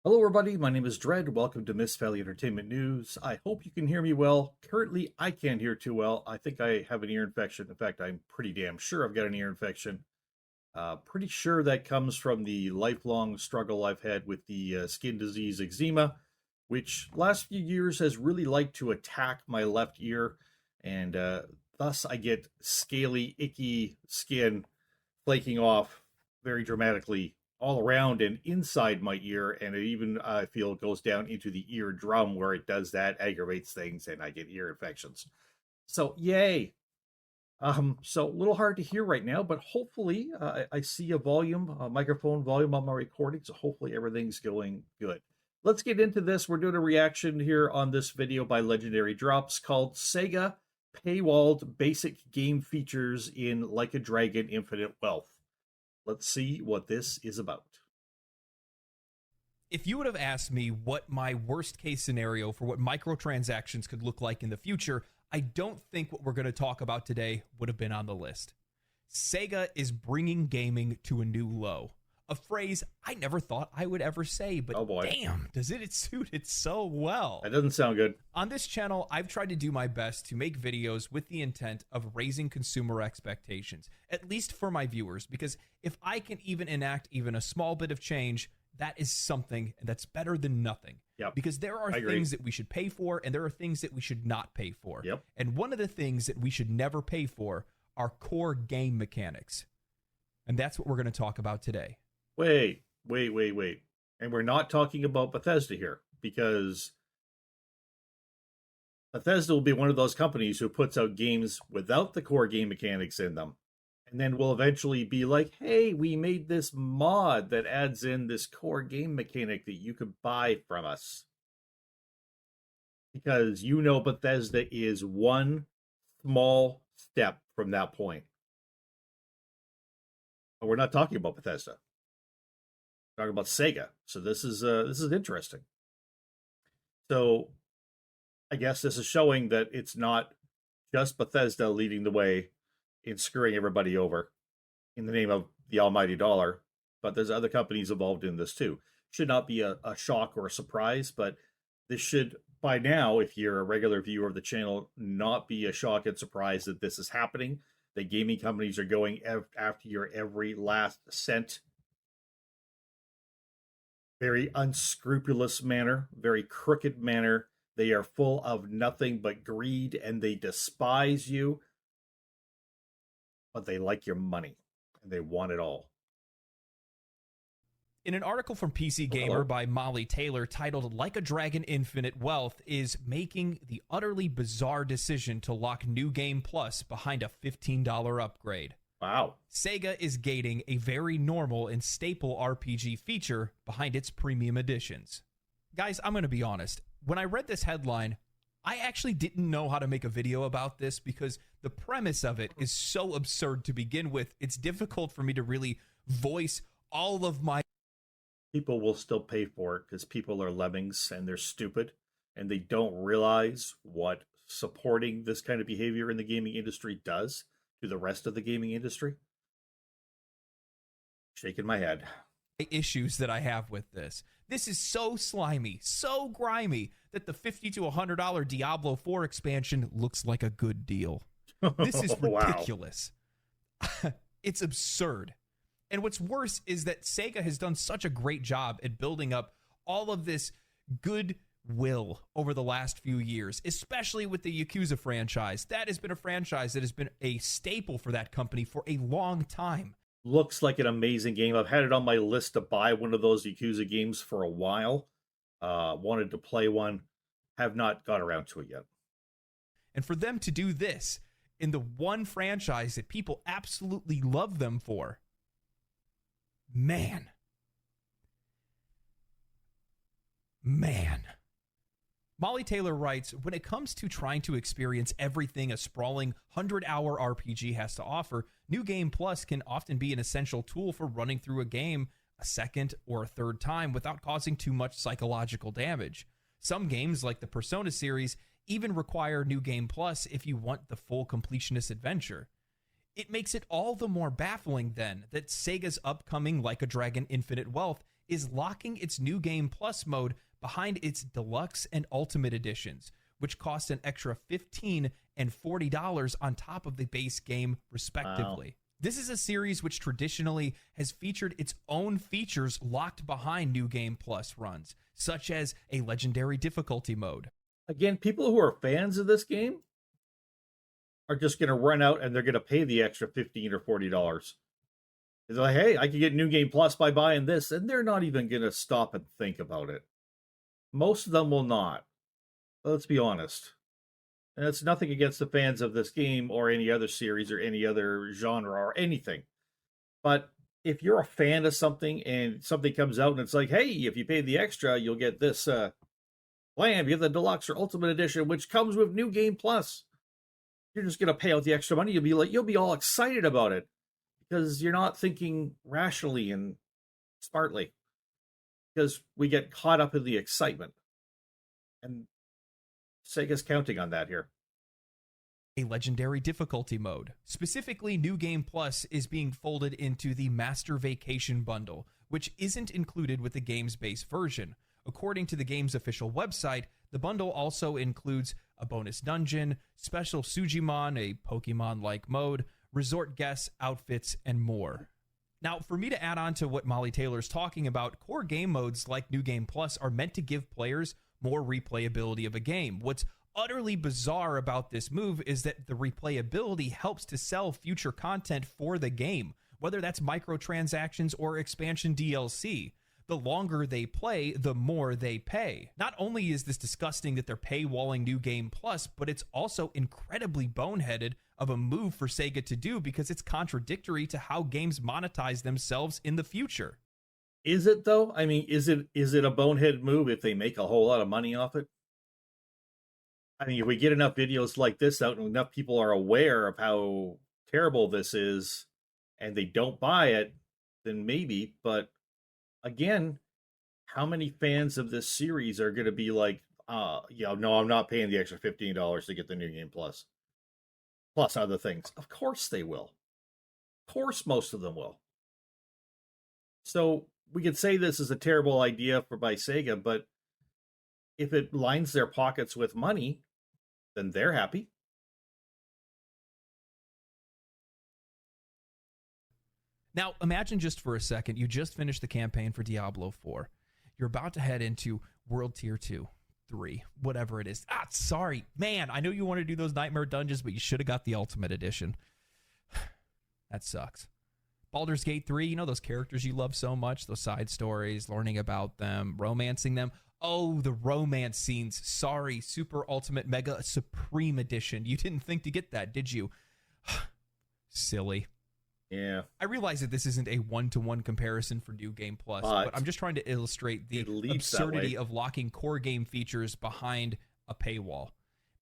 Hello, everybody. My name is Dread. Welcome to Miss Valley Entertainment News. I hope you can hear me well. Currently, I can't hear too well. I think I have an ear infection. In fact, I'm pretty damn sure I've got an ear infection. Pretty sure that comes from the lifelong struggle I've had with the skin disease eczema, which last few years has really liked to attack my left ear, and thus I get scaly, icky skin flaking off very dramatically all around and inside my ear, and it even I feel goes down into the eardrum where it does that, aggravates things, and I get ear infections. So yay! So a little hard to hear right now, but hopefully I see a microphone volume on my recording, so hopefully everything's going good. Let's get into this. We're doing a reaction here on this video by Legendary Drops called Sega Paywalled Basic Game Features in Like a Dragon Infinite Wealth. Let's see what this is about. If you would have asked me what my worst case scenario for what microtransactions could look like in the future, I don't think what we're going to talk about today would have been on the list. Sega is bringing gaming to a new low. A phrase I never thought I would ever say, but damn, does it suit it so well. That doesn't sound good. On this channel, I've tried to do my best to make videos with the intent of raising consumer expectations, at least for my viewers, because if I can even enact even a small bit of change, that is something that's better than nothing. Yep. Because there are things that we should pay for, and there are things that we should not pay for. Yep. And one of the things that we should never pay for are core game mechanics. And that's what we're going to talk about today. Wait. And we're not talking about Bethesda here, because Bethesda will be one of those companies who puts out games without the core game mechanics in them, and then will eventually be like, hey, we made this mod that adds in this core game mechanic that you could buy from us. Because Bethesda is one small step from that point. But we're not talking about Bethesda. We're talking about Sega. So this is interesting. So I guess this is showing that it's not just Bethesda leading the way in screwing everybody over in the name of the almighty dollar, but there's other companies involved in this too. Should not be a shock or a surprise, but this should, by now, if you're a regular viewer of the channel, not be a shock and surprise that this is happening, that gaming companies are going after your every last cent. Very unscrupulous manner, very crooked manner. They are full of nothing but greed, and they despise you. But they like your money, and they want it all. In an article from PC Gamer by Molly Taylor titled Like a Dragon Infinite Wealth is making the utterly bizarre decision to lock New Game Plus behind a $15 upgrade. Wow. Sega is gating a very normal and staple RPG feature behind its premium editions. Guys, I'm going to be honest. When I read this headline, I actually didn't know how to make a video about this because the premise of it is so absurd to begin with. It's difficult for me to really voice all of my... People will still pay for it because people are lemmings and they're stupid and they don't realize what supporting this kind of behavior in the gaming industry does to the rest of the gaming industry. Shaking my head. Issues that I have with this. This is so slimy, so grimy, that the $50 to $100 Diablo 4 expansion looks like a good deal. This is ridiculous. Wow. It's absurd. And what's worse is that Sega has done such a great job at building up all of this goodwill over the last few years, especially with the Yakuza franchise. That has been a franchise that has been a staple for that company for a long time. Looks like an amazing game. I've had it on my list to buy one of those Yakuza games for a while. Wanted to play one. Have not got around to it yet. And for them to do this in the one franchise that people absolutely love them for, man. Molly Taylor writes, when it comes to trying to experience everything a sprawling 100-hour RPG has to offer, New Game Plus can often be an essential tool for running through a game a second or a third time without causing too much psychological damage. Some games, like the Persona series, even require New Game Plus if you want the full completionist adventure. It makes it all the more baffling, then, that Sega's upcoming Like a Dragon Infinite Wealth is locking its New Game Plus mode behind its Deluxe and Ultimate editions, which cost an extra $15 and $40 on top of the base game, respectively. Wow. This is a series which traditionally has featured its own features locked behind New Game Plus runs, such as a legendary difficulty mode. Again, people who are fans of this game are just going to run out and they're going to pay the extra $15 or $40. It's like, hey, I can get New Game Plus by buying this, and they're not even going to stop and think about it. Most of them will not. Let's be honest. And it's nothing against the fans of this game or any other series or any other genre or anything. But if you're a fan of something and something comes out and it's like, hey, if you pay the extra, you'll get this plan. You have the Deluxe or Ultimate Edition, which comes with New Game Plus. You're just going to pay out the extra money. You'll be all excited about it because you're not thinking rationally and smartly, because we get caught up in the excitement. And Sega's counting on that here. A legendary difficulty mode. Specifically, New Game Plus is being folded into the Master Vacation bundle, which isn't included with the game's base version. According to the game's official website, the bundle also includes a bonus dungeon, special Sujimon, a Pokemon-like mode, resort guests, outfits, and more. Now, for me to add on to what Molly Taylor's talking about, core game modes like New Game Plus are meant to give players more replayability of a game. What's utterly bizarre about this move is that the replayability helps to sell future content for the game, whether that's microtransactions or expansion DLC. The longer they play, the more they pay. Not only is this disgusting that they're paywalling New Game Plus, but it's also incredibly boneheaded of a move for Sega to do because it's contradictory to how games monetize themselves in the future. Is it though? I mean, is it a bonehead move if they make a whole lot of money off it? I mean, if we get enough videos like this out and enough people are aware of how terrible this is and they don't buy it, then maybe. But again, how many fans of this series are going to be like, no, I'm not paying the extra $15 to get the New Game Plus other things? Of course they will. Of course most of them will. So we could say this is a terrible idea by Sega, but if it lines their pockets with money, then they're happy. Now, imagine just for a second, you just finished the campaign for Diablo 4. You're about to head into World Tier 2, 3, whatever it is. Sorry. Man, I know you want to do those Nightmare Dungeons, but you should have got the Ultimate Edition. That sucks. Baldur's Gate 3, you know those characters you love so much, those side stories, learning about them, romancing them. Oh, the romance scenes. Sorry, Super Ultimate Mega Supreme Edition. You didn't think to get that, did you? Silly. Yeah. I realize that this isn't a one-to-one comparison for New Game Plus, but I'm just trying to illustrate the absurdity of locking core game features behind a paywall.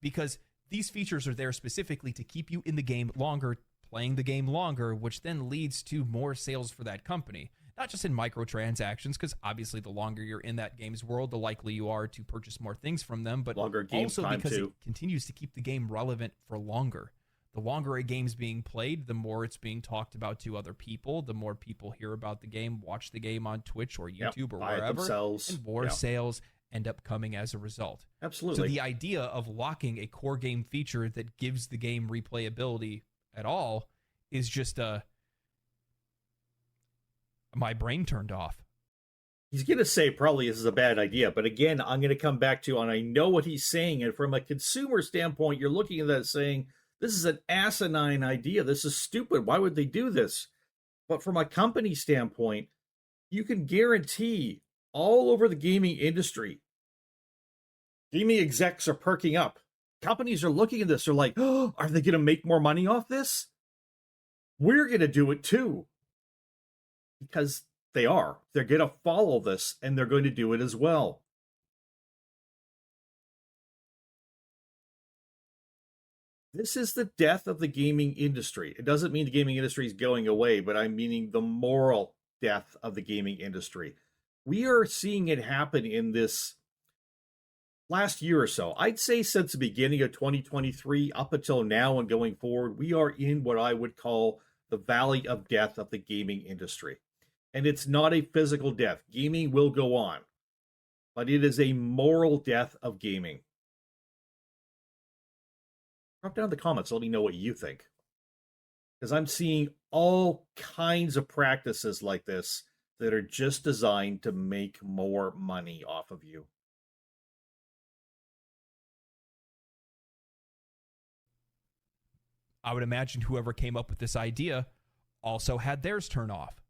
Because these features are there specifically to keep you in the game longer, playing the game longer, which then leads to more sales for that company. Not just in microtransactions, because obviously the longer you're in that game's world, the likely you are to purchase more things from them, but longer game also time because too. It continues to keep the game relevant for longer. The longer a game's being played, the more it's being talked about to other people, the more people hear about the game, watch the game on Twitch or YouTube or wherever, and more sales end up coming as a result. Absolutely. So the idea of locking a core game feature that gives the game replayability at all is just my brain turned off. He's going to say probably this is a bad idea, but again, I'm going to come back to, and I know what he's saying, and from a consumer standpoint, you're looking at that saying, this is an asinine idea. This is stupid. Why would they do this? But from a company standpoint, you can guarantee all over the gaming industry, gaming execs are perking up. Companies are looking at this. They're like, oh, are they going to make more money off this? We're going to do it too. Because they are. They're going to follow this, and they're going to do it as well. This is the death of the gaming industry. It doesn't mean the gaming industry is going away, but I'm meaning the moral death of the gaming industry. We are seeing it happen in this last year or so. I'd say since the beginning of 2023 up until now and going forward, we are in what I would call the valley of death of the gaming industry. And it's not a physical death. Gaming will go on, but it is a moral death of gaming. Drop down in the comments. Let me know what you think. Because I'm seeing all kinds of practices like this that are just designed to make more money off of you. I would imagine whoever came up with this idea also had theirs turn off.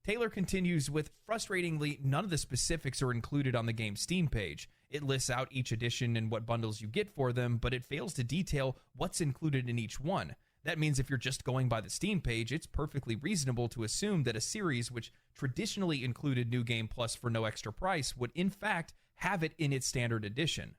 Taylor continues with, frustratingly, none of the specifics are included on the game's Steam page. It lists out each edition and what bundles you get for them, but it fails to detail what's included in each one. That means if you're just going by the Steam page, it's perfectly reasonable to assume that a series which traditionally included New Game Plus for no extra price would in fact have it in its standard edition.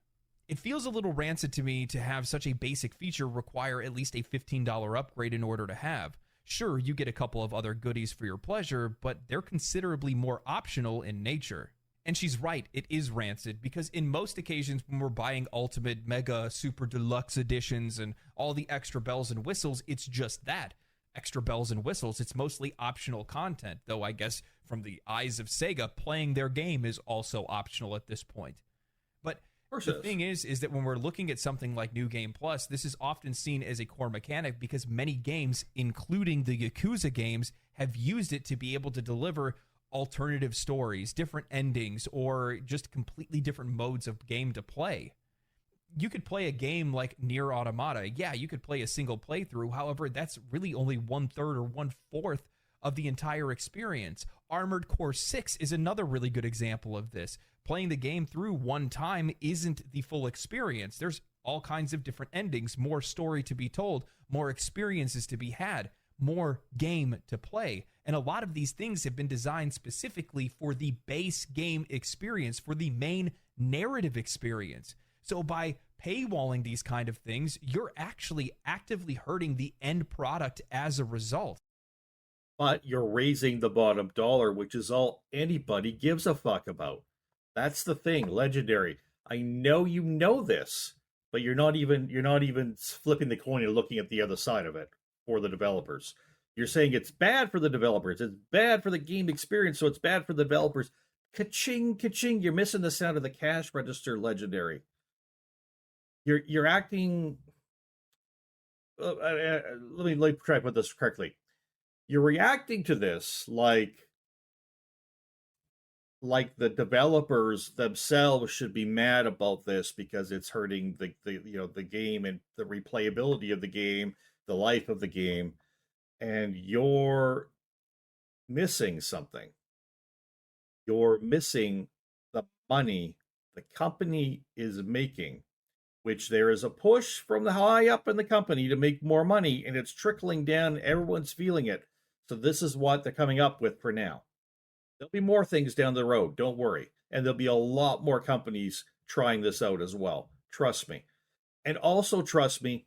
It feels a little rancid to me to have such a basic feature require at least a $15 upgrade in order to have. Sure, you get a couple of other goodies for your pleasure, but they're considerably more optional in nature. And she's right, it is rancid, because in most occasions when we're buying Ultimate, Mega, Super Deluxe editions and all the extra bells and whistles, it's just that. Extra bells and whistles, it's mostly optional content, though I guess from the eyes of Sega, playing their game is also optional at this point. But the thing is that when we're looking at something like New Game Plus, this is often seen as a core mechanic because many games, including the Yakuza games, have used it to be able to deliver alternative stories, different endings, or just completely different modes of game to play. You could play a game like Nier Automata. Yeah, you could play a single playthrough. However, that's really only 1/3 or 1/4 of the entire experience. Armored Core 6 is another really good example of this. Playing the game through one time isn't the full experience. There's all kinds of different endings, more story to be told, more experiences to be had, more game to play. And a lot of these things have been designed specifically for the base game experience, for the main narrative experience. So by paywalling these kind of things, you're actually actively hurting the end product as a result. But you're raising the bottom dollar, which is all anybody gives a fuck about. That's the thing, Legendary. I know you know this, but you're not even flipping the coin and looking at the other side of it for the developers. You're saying it's bad for the developers. It's bad for the game experience, so it's bad for the developers. Ka-ching, ka-ching. You're missing the sound of the cash register, Legendary. You're acting. Let me try to put this correctly. You're reacting to this like the developers themselves should be mad about this because it's hurting the game and the replayability of the game, the life of the game, and you're missing something. You're missing the money the company is making, which there is a push from the high up in the company to make more money, and it's trickling down. Everyone's feeling it. So this is what they're coming up with for now. There'll be more things down the road, don't worry. And there'll be a lot more companies trying this out as well. Trust me. And also trust me,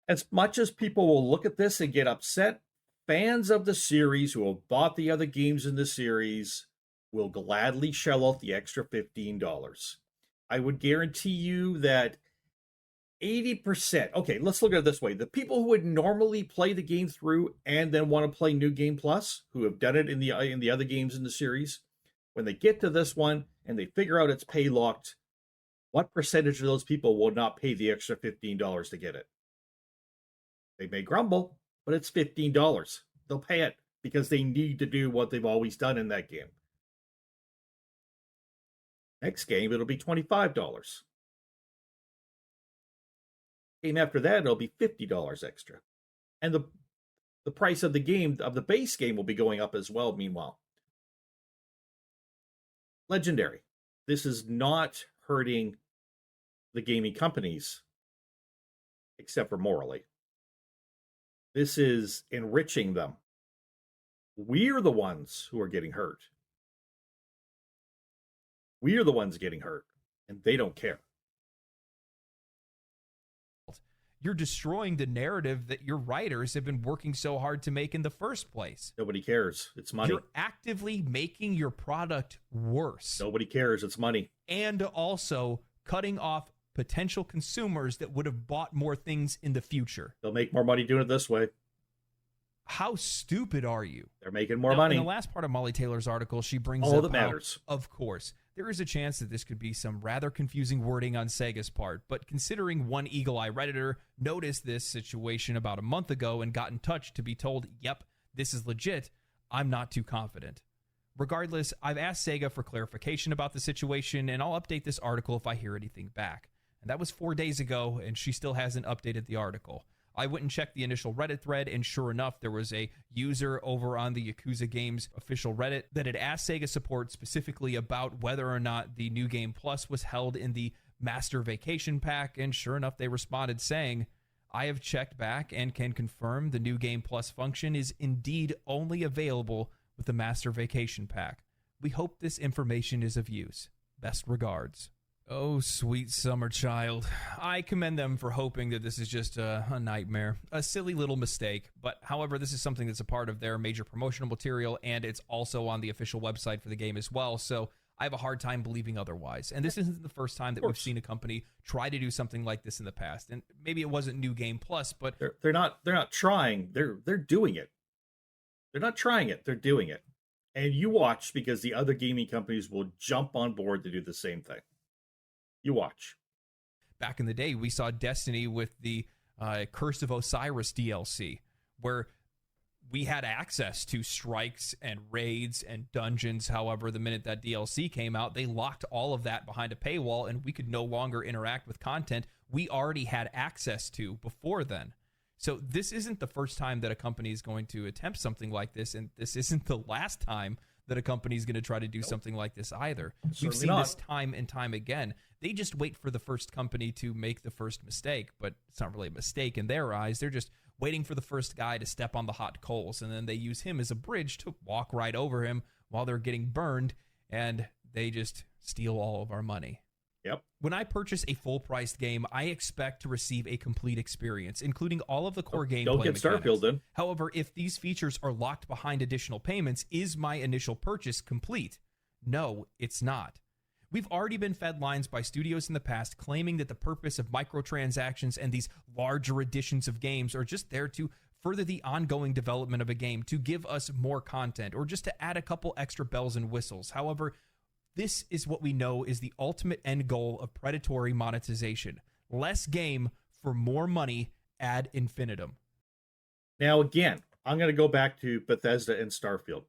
as much as people will look at this and get upset, fans of the series who have bought the other games in the series will gladly shell out the extra $15. I would guarantee you that 80%, okay, let's look at it this way. The people who would normally play the game through and then want to play New Game Plus, who have done it in the other games in the series, when they get to this one and they figure out it's pay locked, what percentage of those people will not pay the extra $15 to get it? They may grumble, but it's $15. They'll pay it because they need to do what they've always done in that game. Next game, it'll be $25. Game after that, it'll be $50 extra. And the price of the game, of the base game, will be going up as well, meanwhile. Legendary. This is not hurting the gaming companies, except for morally. This is enriching them. We're the ones who are getting hurt. We're the ones getting hurt, and they don't care. You're destroying the narrative that your writers have been working so hard to make in the first place. Nobody cares. It's money. You're actively making your product worse. Nobody cares. It's money. And also cutting off potential consumers that would have bought more things in the future. They'll make more money doing it this way. How stupid are you? They're making more Now, in money. the last part of Molly Taylor's article, she brings All up that how, matters. of course, there is a chance that this could be some rather confusing wording on Sega's part, but considering one Eagle Eye Redditor noticed this situation about a month ago and got in touch to be told, yep, this is legit, I'm not too confident. Regardless, I've asked Sega for clarification about the situation, and I'll update this article if I hear anything back. And that was 4 days ago, and she still hasn't updated the article. I went and checked the initial Reddit thread, and sure enough, there was a user over on the Yakuza Games official Reddit that had asked Sega support specifically about whether or not the New Game Plus was held in the Master Vacation Pack, and sure enough, they responded saying, I have checked back and can confirm the New Game Plus function is indeed only available with the Master Vacation Pack. We hope this information is of use. Best regards. Oh, sweet summer child. I commend them for hoping that this is just a nightmare, a silly little mistake. But however, this is something that's a part of their major promotional material, and it's also on the official website for the game as well. So I have a hard time believing otherwise. And this isn't the first time that we've seen a company try to do something like this in the past. And maybe it wasn't New Game Plus, but they're not trying. They're doing it. They're not trying it. They're doing it. And you watch, because the other gaming companies will jump on board to do the same thing. You watch. Back in the day, we saw Destiny with the Curse of Osiris DLC, where we had access to strikes and raids and dungeons. However, the minute that DLC came out, they locked all of that behind a paywall, and we could no longer interact with content we already had access to before then. So this isn't the first time that a company is going to attempt something like this, and this isn't the last time that a company is going to try to do something like this either. We've seen this time and time again. They just wait for the first company to make the first mistake, but it's not really a mistake in their eyes. They're just waiting for the first guy to step on the hot coals, and then they use him as a bridge to walk right over him while they're getting burned, and they just steal all of our money. Yep. When I purchase a full-priced game, I expect to receive a complete experience, including all of the core gameplay Don't get mechanics. Starfield then. However, if these features are locked behind additional payments, is my initial purchase complete? No, it's not. We've already been fed lines by studios in the past claiming that the purpose of microtransactions and these larger editions of games are just there to further the ongoing development of a game, to give us more content, or just to add a couple extra bells and whistles. However, this is what we know is the ultimate end goal of predatory monetization. Less game for more money ad infinitum. Now, again, I'm going to go back to Bethesda and Starfield.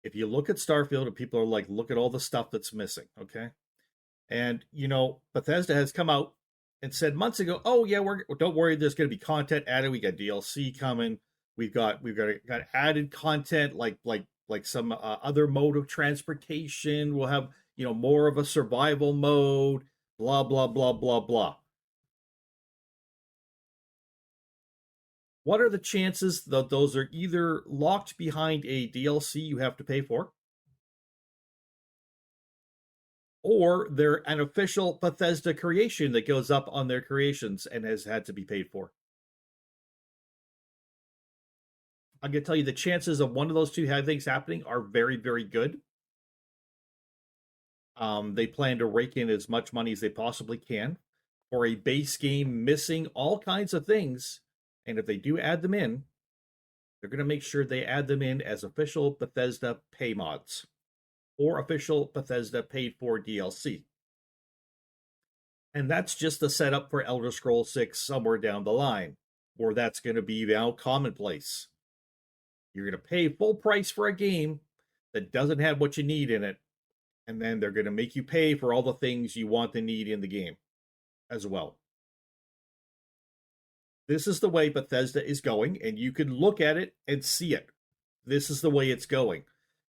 If you look at Starfield and people are like, look at all the stuff that's missing, okay? And, you know, Bethesda has come out and said months ago, oh, yeah, don't worry, there's going to be content added. We got DLC coming. We've got added content like some other mode of transportation. We'll have, you know, more of a survival mode, blah, blah, blah, blah, blah. What are the chances that those are either locked behind a DLC you have to pay for, or they're an official Bethesda creation that goes up on their creations and has had to be paid for? I'm going to tell you the chances of one of those two things happening are very, very good. They plan to rake in as much money as they possibly can for a base game missing all kinds of things. And if they do add them in, they're going to make sure they add them in as official Bethesda pay mods or official Bethesda paid for DLC. And that's just the setup for Elder Scrolls 6 somewhere down the line, where that's going to be now commonplace. You're going to pay full price for a game that doesn't have what you need in it, and then they're going to make you pay for all the things you want and need in the game as well. This is the way Bethesda is going, and you can look at it and see it. This is the way it's going.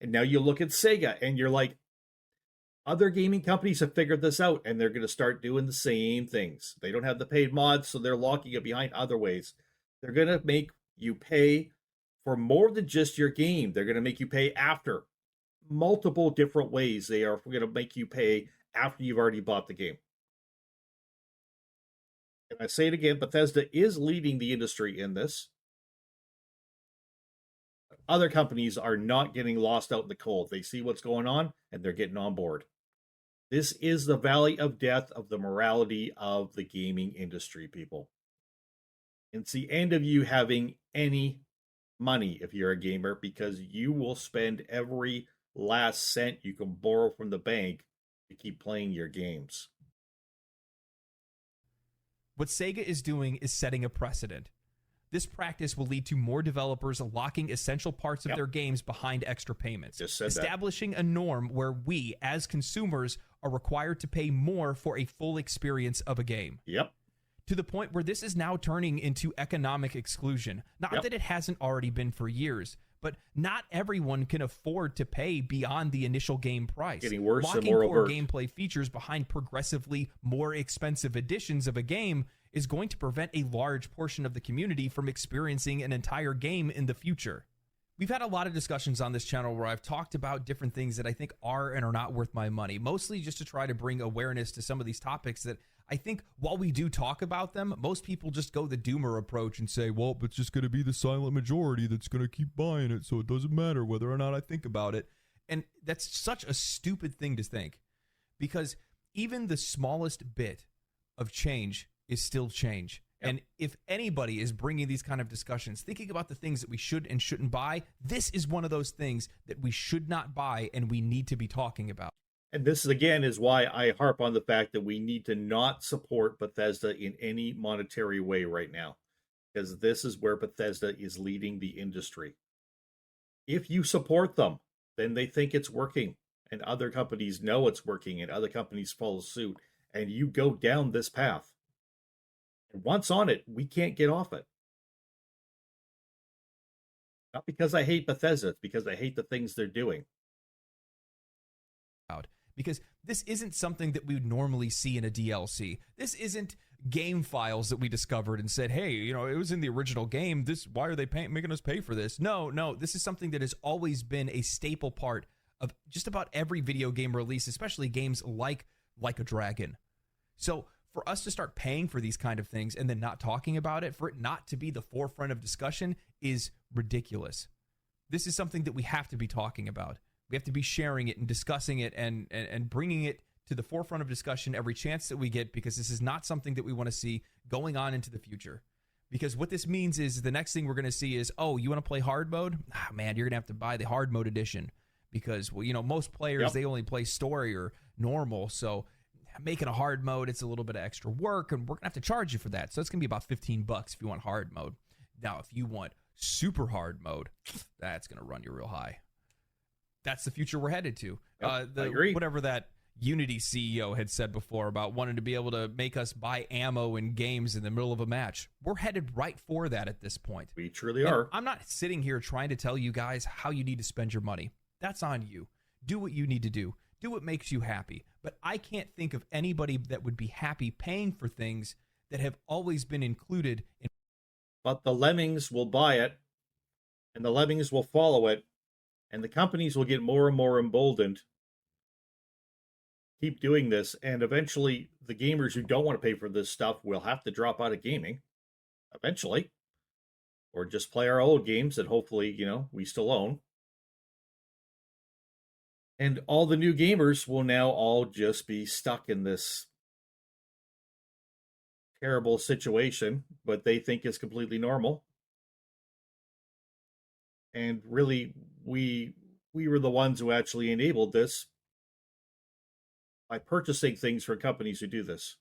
And now you look at Sega, and you're like, other gaming companies have figured this out, and they're going to start doing the same things. They don't have the paid mods, so they're locking it behind other ways. They're going to make you pay for more than just your game. They're going to make you pay after. Multiple different ways they are going to make you pay after you've already bought the game. And I say it again, Bethesda is leading the industry in this. Other companies are not getting lost out in the cold. They see what's going on, and they're getting on board. This is the valley of death of the morality of the gaming industry, people. It's the end of you having any money if you're a gamer, because you will spend every last cent you can borrow from the bank to keep playing your games. What Sega is doing is setting a precedent. This practice will lead to more developers locking essential parts of their games behind extra payments, establishing a norm where we, as consumers, are required to pay more for a full experience of a game. Yep. To the point where this is now turning into economic exclusion. Not that it hasn't already been for years, but not everyone can afford to pay beyond the initial game price. Getting worse Locking and more core overt. gameplay features behind progressively more expensive editions of a game is going to prevent a large portion of the community from experiencing an entire game in the future. We've had a lot of discussions on this channel where I've talked about different things that I think are and are not worth my money, mostly just to try to bring awareness to some of these topics that I think while we do talk about them, most people just go the doomer approach and say, well, it's just going to be the silent majority that's going to keep buying it, so it doesn't matter whether or not I think about it. And that's such a stupid thing to think, because even the smallest bit of change is still change. And if anybody is bringing these kind of discussions, thinking about the things that we should and shouldn't buy, this is one of those things that we should not buy and we need to be talking about. And this, again, is why I harp on the fact that we need to not support Bethesda in any monetary way right now, because this is where Bethesda is leading the industry. If you support them, then they think it's working, and other companies know it's working, and other companies follow suit, and you go down this path. And once on it, we can't get off it. Not because I hate Bethesda, it's because I hate the things they're doing. Because this isn't something that we would normally see in a DLC. This isn't game files that we discovered and said, hey, you know, it was in the original game. Why are they making us pay for this? No, this is something that has always been a staple part of just about every video game release, especially games like a Dragon. So for us to start paying for these kind of things and then not talking about it, for it not to be the forefront of discussion, is ridiculous. This is something that we have to be talking about. We have to be sharing it and discussing it and bringing it to the forefront of discussion every chance that we get, because this is not something that we want to see going on into the future. Because what this means is the next thing we're going to see is, oh, you want to play hard mode? Ah, man, you're going to have to buy the hard mode edition because, well, you know, most players, they only play story or normal. So making a hard mode, it's a little bit of extra work, and we're going to have to charge you for that. So it's going to be about $15 if you want hard mode. Now, if you want super hard mode, that's going to run you real high. That's the future we're headed to. I agree. Whatever that Unity CEO had said before about wanting to be able to make us buy ammo in games in the middle of a match. We're headed right for that at this point. We truly are. I'm not sitting here trying to tell you guys how you need to spend your money. That's on you. Do what you need to do. Do what makes you happy. But I can't think of anybody that would be happy paying for things that have always been included in. But the lemmings will buy it, and the lemmings will follow it, and the companies will get more and more emboldened. Keep doing this, and eventually the gamers who don't want to pay for this stuff will have to drop out of gaming. Eventually. Or just play our old games that hopefully, you know, we still own. And all the new gamers will now all just be stuck in this terrible situation, but they think is completely normal. And really, we were the ones who actually enabled this by purchasing things from companies who do this.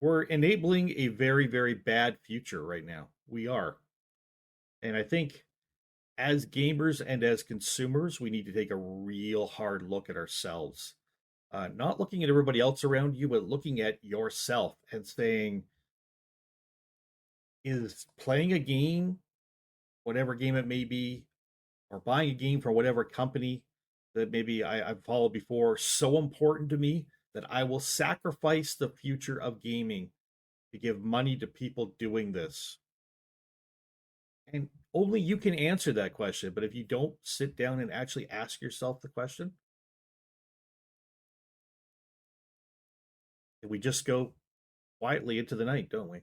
We're enabling a very, very bad future right now. We are. And I think as gamers and as consumers, we need to take a real hard look at ourselves. Not looking at everybody else around you, but looking at yourself and saying, is playing a game, whatever game it may be, or buying a game from whatever company that maybe I've followed before, so important to me that I will sacrifice the future of gaming to give money to people doing this? And only you can answer that question. But if you don't sit down and actually ask yourself the question, we just go quietly into the night, don't we?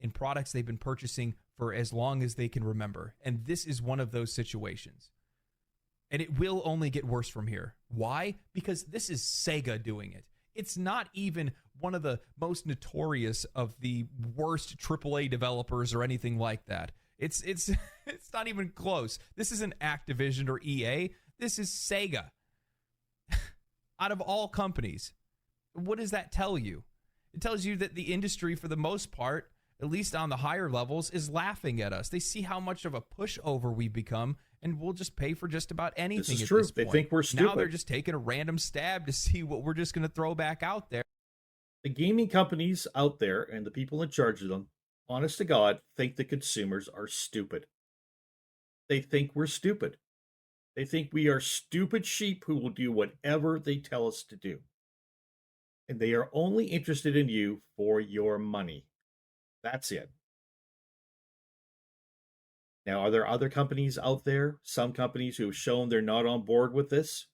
In products they've been purchasing for as long as they can remember. And this is one of those situations. And it will only get worse from here. Why? Because this is Sega doing it. It's not even one of the most notorious of the worst AAA developers or anything like that. It's it's not even close. This isn't Activision or EA. This is Sega. Out of all companies. What does that tell you? It tells you that the industry, for the most part, at least on the higher levels, is laughing at us. They see how much of a pushover we've become, and we'll just pay for just about anything. This is at true. This They point. think we're stupid. Now they're just taking a random stab to see what we're just going to throw back out there. The gaming companies out there and the people in charge of them, honest to God, think the consumers are stupid. They think we're stupid. They think we are stupid sheep who will do whatever they tell us to do. And they are only interested in you for your money. That's it. Now, are there other companies out there, some companies who have shown they're not on board with this?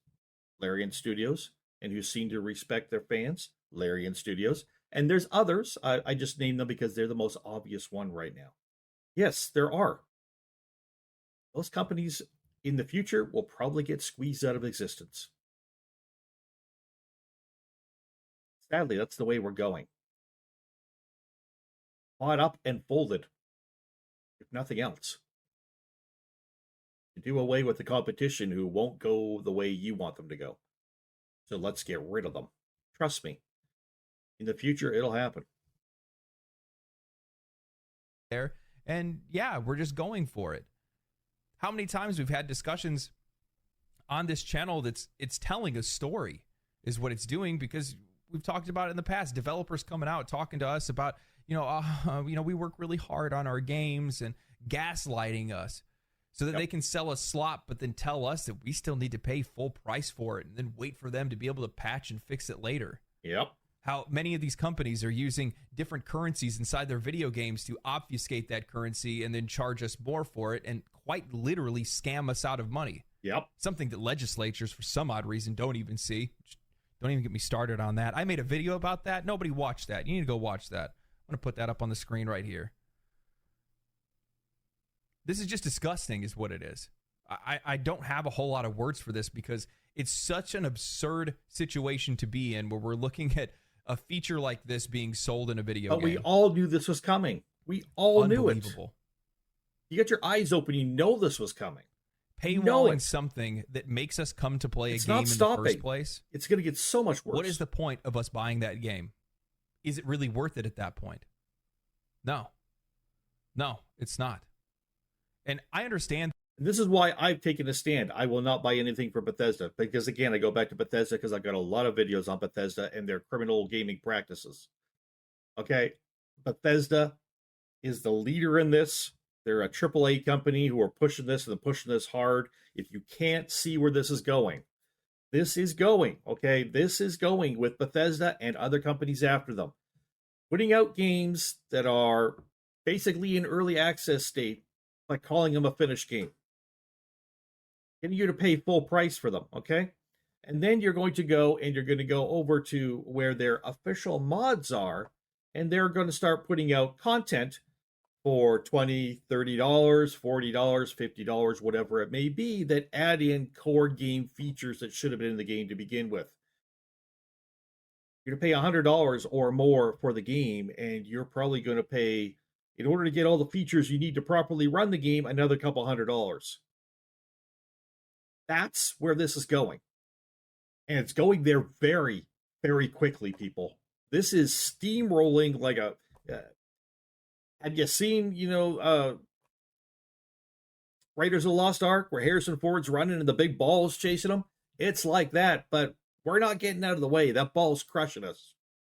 Larian Studios, and who seem to respect their fans? Larian Studios. And there's others. I just named them because they're the most obvious one right now. Yes, there are. Those companies in the future will probably get squeezed out of existence. Sadly, that's the way we're going. Bought up and folded, if nothing else. To do away with the competition who won't go the way you want them to go. So let's get rid of them. Trust me. In the future, it'll happen. There. And yeah, we're just going for it. How many times we've had discussions on this channel that's it's telling a story is what it's doing, because we've talked about it in the past. Developers coming out talking to us about, we work really hard on our games and gaslighting us so that they can sell us slop, but then tell us that we still need to pay full price for it and then wait for them to be able to patch and fix it later. Yep. How many of these companies are using different currencies inside their video games to obfuscate that currency and then charge us more for it and quite literally scam us out of money. Yep. Something that legislatures, for some odd reason, don't even see. Don't even get me started on that. I made a video about that. Nobody watched that. You need to go watch that. I'm going to put that up on the screen right here. This is just disgusting is what it is. I don't have a whole lot of words for this because it's such an absurd situation to be in where we're looking at a feature like this being sold in a video game. But we all knew this was coming. We all knew it. You got your eyes open. You know this was coming. Paywalling something that makes us come to play a game in the first place. It's going to get so much worse. What is the point of us buying that game? Is it really worth it at that point? No. No, it's not. And I understand. This is why I've taken a stand. I will not buy anything from Bethesda. Because, again, I go back to Bethesda because I've got a lot of videos on Bethesda and their criminal gaming practices. Okay? Bethesda is the leader in this. They're a AAA company who are pushing this and pushing this hard. If you can't see where this is going, okay? This is going with Bethesda and other companies after them. Putting out games that are basically in early access state by calling them a finished game. Getting you to pay full price for them, okay? And then you're going to go over to where their official mods are, and they're going to start putting out content for $20, $30, $40, $50, whatever it may be, that add in core game features that should have been in the game to begin with. You're going to pay $100 or more for the game, and you're probably going to pay, in order to get all the features you need to properly run the game, another couple $100. That's where this is going. And it's going there very, very quickly, people. This is steamrolling like a... have you seen, Raiders of the Lost Ark, where Harrison Ford's running and the big ball's chasing him? It's like that, but we're not getting out of the way. That ball's crushing us.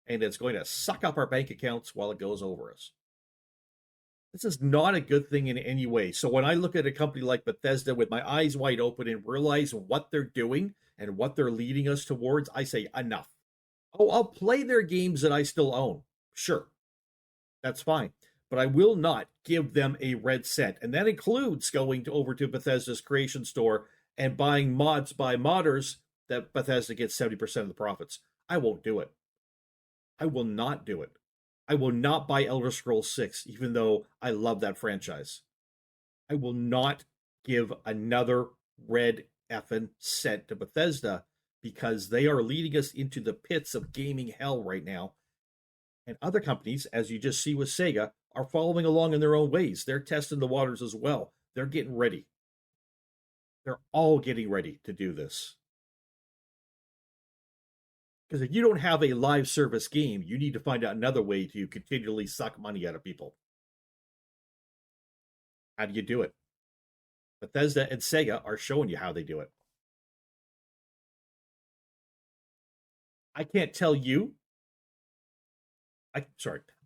And it's going to suck up our bank accounts while it goes over us. This is not a good thing in any way. So when I look at a company like Bethesda with my eyes wide open and realize what they're doing and what they're leading us towards, I say, enough. Oh, I'll play their games that I still own. Sure. That's fine. But I will not give them a red cent. And that includes going over to Bethesda's creation store and buying mods by modders that Bethesda gets 70% of the profits. I won't do it. I will not do it. I will not buy Elder Scrolls 6, even though I love that franchise. I will not give another red effing cent to Bethesda because they are leading us into the pits of gaming hell right now. And other companies, as you just see with Sega, are following along in their own ways. They're testing the waters as well. They're getting ready. They're all getting ready to do this. Because if you don't have a live service game, you need to find out another way to continually suck money out of people. How do you do it? Bethesda and Sega are showing you how they do it. I can't tell you.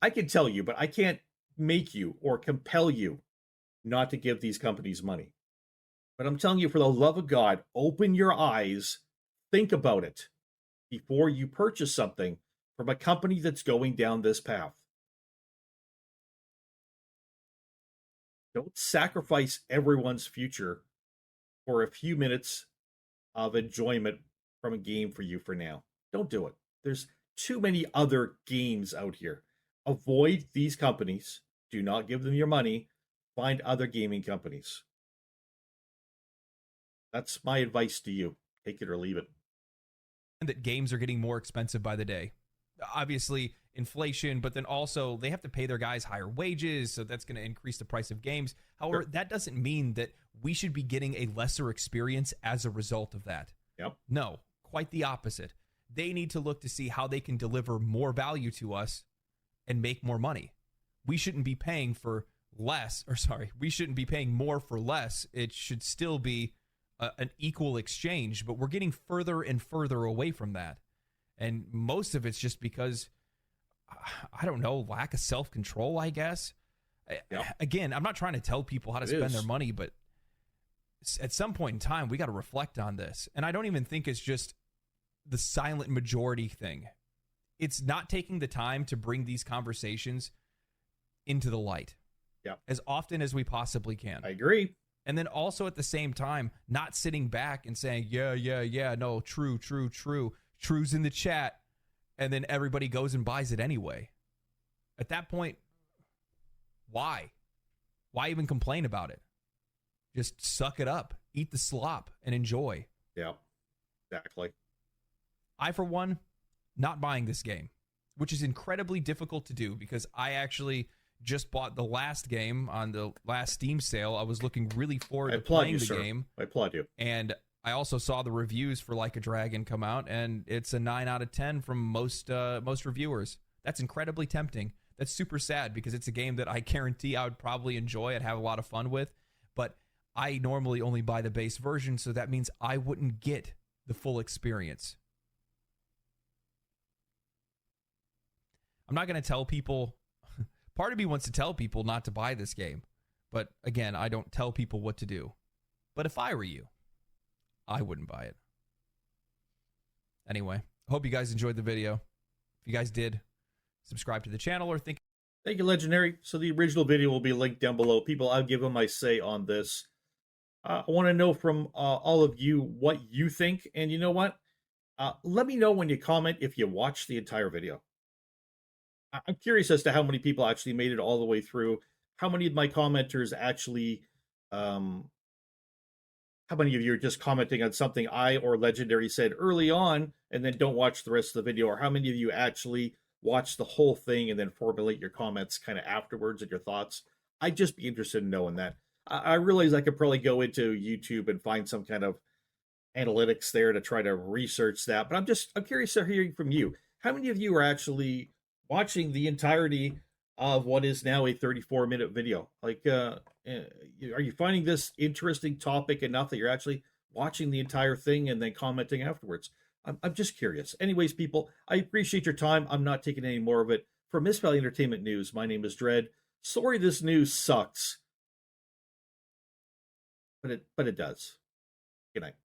I can tell you, but I can't make you or compel you not to give these companies money. But I'm telling you, for the love of God, open your eyes, think about it before you purchase something from a company that's going down this path. Don't sacrifice everyone's future for a few minutes of enjoyment from a game for you for now. Don't do it. There's too many other games out here. Avoid these companies. Do not give them your money. Find other gaming companies. That's my advice to you. Take it or leave it. And that games are getting more expensive by the day. Obviously, inflation, but then also they have to pay their guys higher wages, so that's going to increase the price of games. However, that doesn't mean that we should be getting a lesser experience as a result of that. Yep. No, quite the opposite. They need to look to see how they can deliver more value to us and make more money. We shouldn't be paying for less, we shouldn't be paying more for less. It should still be an equal exchange, but we're getting further and further away from that. And most of it's just because, I don't know, lack of self-control, I guess. Yep. Again, I'm not trying to tell people how to spend their money, but at some point in time, we got to reflect on this. And I don't even think it's just the silent majority thing. It's not taking the time to bring these conversations into the light as often as we possibly can. I agree. And then also at the same time, not sitting back and saying, yeah, no, true. True's in the chat. And then everybody goes and buys it anyway. At that point, why? Why even complain about it? Just suck it up, eat the slop, and enjoy. Yeah, exactly. I, for one, not buying this game, which is incredibly difficult to do because I actually just bought the last game on the last Steam sale. I was looking really forward to playing the game. I applaud you. And I also saw the reviews for Like a Dragon come out, and it's a 9 out of 10 from most reviewers. That's incredibly tempting. That's super sad because it's a game that I guarantee I would probably enjoy. I'd have a lot of fun with. But I normally only buy the base version, so that means I wouldn't get the full experience. I'm not going to tell people. Part of me wants to tell people not to buy this game. But again, I don't tell people what to do. But if I were you, I wouldn't buy it. Anyway, I hope you guys enjoyed the video. If you guys did, subscribe to the channel or think. Thank you, Legendary. So the original video will be linked down below. People, I'll give them my say on this. I want to know from all of you what you think. And you know what? Let me know when you comment if you watch the entire video. I'm curious as to how many people actually made it all the way through. How many of my commenters actually, how many of you are just commenting on something I or Legendary said early on and then don't watch the rest of the video? Or how many of you actually watch the whole thing and then formulate your comments kind of afterwards and your thoughts? I'd just be interested in knowing that. I realize I could probably go into YouTube and find some kind of analytics there to try to research that. But I'm curious to hearing from you. How many of you are actually watching the entirety of what is now a 34-minute video? Like, are you finding this interesting topic enough that you're actually watching the entire thing and then commenting afterwards? I'm just curious. Anyways, people, I appreciate your time. I'm not taking any more of it. For Miss Valley Entertainment News, my name is Dread. Sorry this news sucks. But it does. Good night.